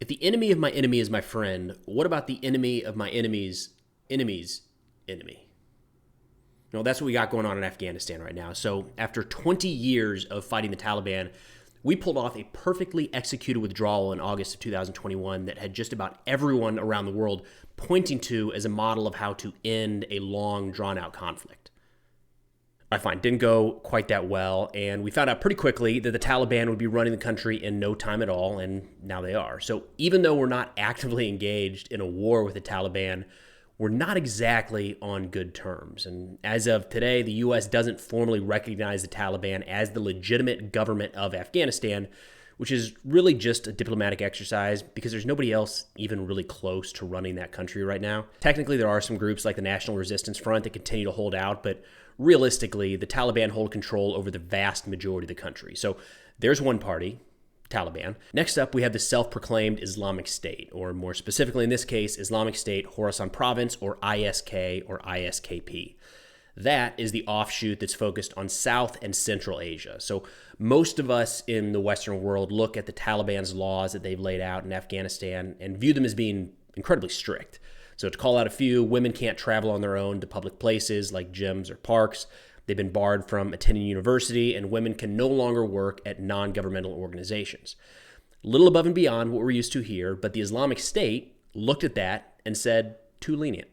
the enemy of my enemy is my friend, what about the enemy of my enemy's enemy's enemy? That's what we got going on in Afghanistan right now. So after 20 years of fighting the Taliban, we pulled off a perfectly executed withdrawal in August of 2021 that had just about everyone around the world pointing to as a model of how to end a long, drawn-out conflict. I find didn't go quite that well, and we found out pretty quickly that the Taliban would be running the country in no time at all, and now they are. So even though we're not actively engaged in a war with the Taliban, we're not exactly on good terms. And as of today, the U.S. doesn't formally recognize the Taliban as the legitimate government of Afghanistan, which is really just a diplomatic exercise because there's nobody else even really close to running that country right now. Technically, there are some groups like the National Resistance Front that continue to hold out, but realistically, the Taliban hold control over the vast majority of the country. So there's one party, Taliban. Next up, we have the self-proclaimed Islamic State, or more specifically in this case, Islamic State Khorasan Province, or ISK or ISKP. That is the offshoot that's focused on South and Central Asia. So most of us in the Western world look at the Taliban's laws that they've laid out in Afghanistan and view them as being incredibly strict. So to call out a few, women can't travel on their own to public places like gyms or parks. They've been barred from attending university, and women can no longer work at non-governmental organizations. A little above and beyond what we're used to here, but the Islamic State looked at that and said, too lenient.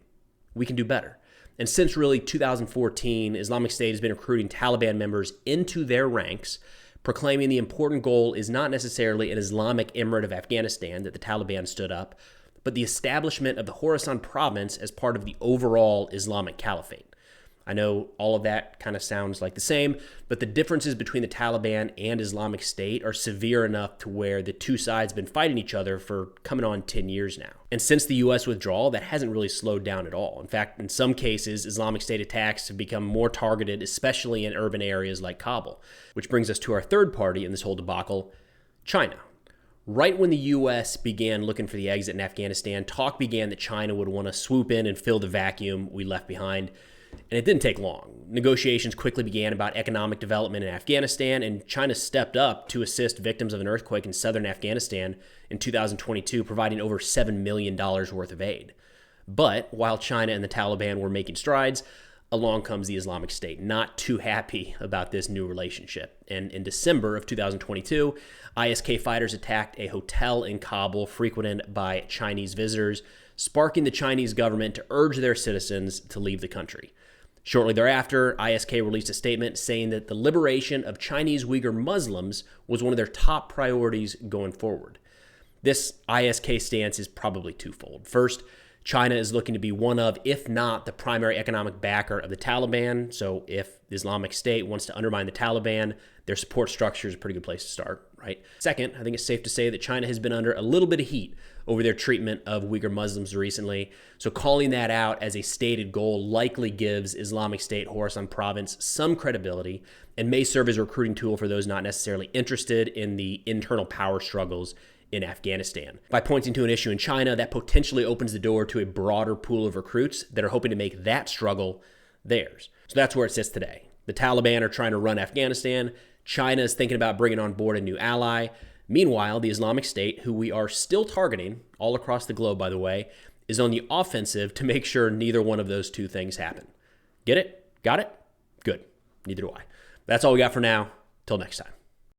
We can do better. And since really 2014, Islamic State has been recruiting Taliban members into their ranks, proclaiming the important goal is not necessarily an Islamic Emirate of Afghanistan that the Taliban stood up, but the establishment of the Khorasan province as part of the overall Islamic Caliphate. I know all of that kind of sounds like the same, but the differences between the Taliban and Islamic State are severe enough to where the two sides have been fighting each other for coming on 10 years now. And since the U.S. withdrawal, that hasn't really slowed down at all. In fact, in some cases, Islamic State attacks have become more targeted, especially in urban areas like Kabul. Which brings us to our third party in this whole debacle, China. Right when the U.S. began looking for the exit in Afghanistan, talk began that China would want to swoop in and fill the vacuum we left behind. And it didn't take long. Negotiations quickly began about economic development in Afghanistan, and China stepped up to assist victims of an earthquake in southern Afghanistan in 2022, providing over $7 million worth of aid. But while China and the Taliban were making strides, along comes the Islamic State, not too happy about this new relationship. And in December of 2022, ISK fighters attacked a hotel in Kabul frequented by Chinese visitors, sparking the Chinese government to urge their citizens to leave the country. Shortly thereafter, ISK released a statement saying that the liberation of Chinese Uyghur Muslims was one of their top priorities going forward. This ISK stance is probably twofold. First, China is looking to be one of, if not the primary economic backer of the Taliban. So if the Islamic State wants to undermine the Taliban, their support structure is a pretty good place to start, right? Second, I think it's safe to say that China has been under a little bit of heat over their treatment of Uyghur Muslims recently. So calling that out as a stated goal likely gives Islamic State Khorasan Province some credibility and may serve as a recruiting tool for those not necessarily interested in the internal power struggles in Afghanistan. By pointing to an issue in China, that potentially opens the door to a broader pool of recruits that are hoping to make that struggle theirs. So that's where it sits today. The Taliban are trying to run Afghanistan. China is thinking about bringing on board a new ally. Meanwhile, the Islamic State, who we are still targeting all across the globe, by the way, is on the offensive to make sure neither one of those two things happen. Get it? Got it? Good. Neither do I. That's all we got for now. Till next time.